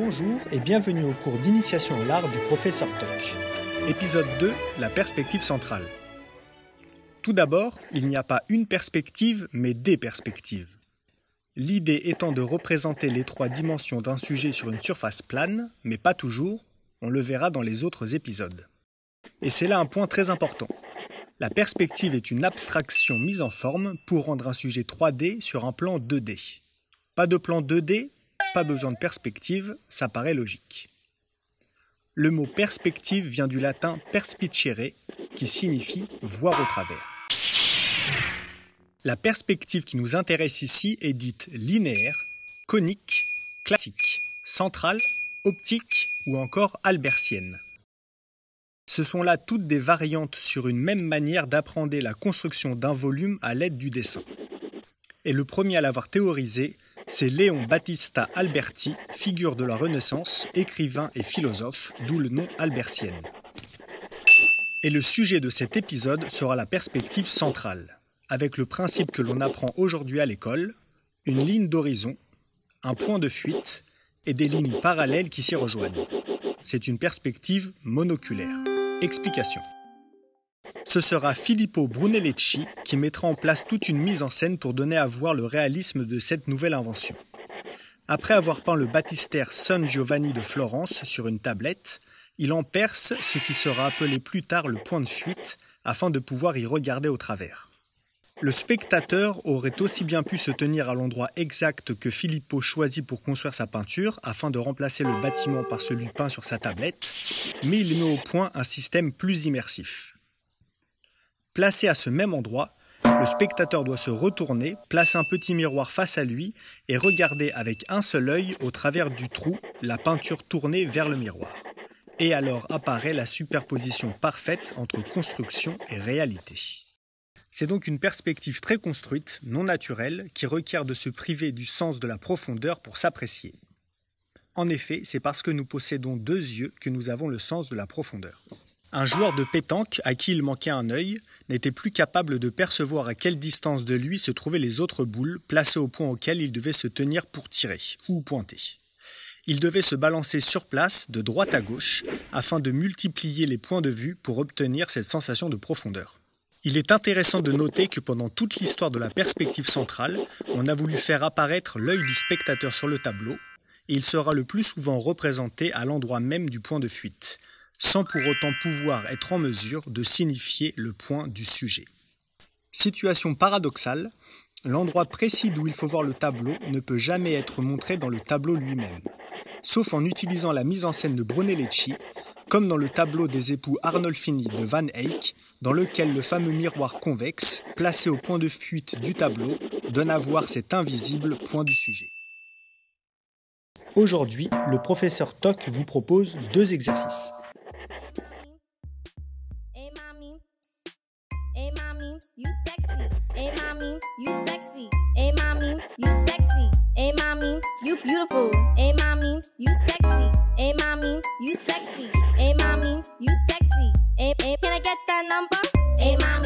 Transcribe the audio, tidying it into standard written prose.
Bonjour et bienvenue au cours d'initiation à l'art du professeur Toc. Épisode 2, la perspective centrale. Tout d'abord, il n'y a pas une perspective, mais des perspectives. L'idée étant de représenter les trois dimensions d'un sujet sur une surface plane, mais pas toujours, on le verra dans les autres épisodes. Et c'est là un point très important. La perspective est une abstraction mise en forme pour rendre un sujet 3D sur un plan 2D. Pas de plan 2D, pas besoin de perspective, ça paraît logique. Le mot perspective vient du latin perspicere, qui signifie voir au travers. La perspective qui nous intéresse ici est dite linéaire, conique, classique, centrale, optique ou encore albertienne. Ce sont là toutes des variantes sur une même manière d'apprendre la construction d'un volume à l'aide du dessin. Et le premier à l'avoir théorisé, c'est Léon Battista Alberti, figure de la Renaissance, écrivain et philosophe, d'où le nom albertienne. Et le sujet de cet épisode sera la perspective centrale, avec le principe que l'on apprend aujourd'hui à l'école, une ligne d'horizon, un point de fuite et des lignes parallèles qui s'y rejoignent. C'est une perspective monoculaire. Explication. Ce sera Filippo Brunelleschi qui mettra en place toute une mise en scène pour donner à voir le réalisme de cette nouvelle invention. Après avoir peint le baptistère San Giovanni de Florence sur une tablette, il en perce ce qui sera appelé plus tard le point de fuite afin de pouvoir y regarder au travers. Le spectateur aurait aussi bien pu se tenir à l'endroit exact que Filippo choisit pour construire sa peinture afin de remplacer le bâtiment par celui peint sur sa tablette, mais il met au point un système plus immersif. Placé à ce même endroit, le spectateur doit se retourner, placer un petit miroir face à lui et regarder avec un seul œil au travers du trou la peinture tournée vers le miroir. Et alors apparaît la superposition parfaite entre construction et réalité. C'est donc une perspective très construite, non naturelle, qui requiert de se priver du sens de la profondeur pour s'apprécier. En effet, c'est parce que nous possédons deux yeux que nous avons le sens de la profondeur. Un joueur de pétanque à qui il manquait un œil n'était plus capable de percevoir à quelle distance de lui se trouvaient les autres boules placées au point auquel il devait se tenir pour tirer ou pointer. Il devait se balancer sur place de droite à gauche afin de multiplier les points de vue pour obtenir cette sensation de profondeur. Il est intéressant de noter que pendant toute l'histoire de la perspective centrale, on a voulu faire apparaître l'œil du spectateur sur le tableau et il sera le plus souvent représenté à l'endroit même du point de fuite, sans pour autant pouvoir être en mesure de signifier le point du sujet. Situation paradoxale, l'endroit précis d'où il faut voir le tableau ne peut jamais être montré dans le tableau lui-même, sauf en utilisant la mise en scène de Brunelleschi, comme dans le tableau des époux Arnolfini de Van Eyck, dans lequel le fameux miroir convexe, placé au point de fuite du tableau, donne à voir cet invisible point du sujet. Aujourd'hui, le professeur Toc vous propose deux exercices. Hey mommy, you sexy. Hey mommy, you sexy. Hey mommy, you sexy. Hey mommy, you beautiful. Hey mommy, you sexy. Hey mommy, you sexy. Hey mommy, you sexy. Hey, can I get that number? Hey mommy.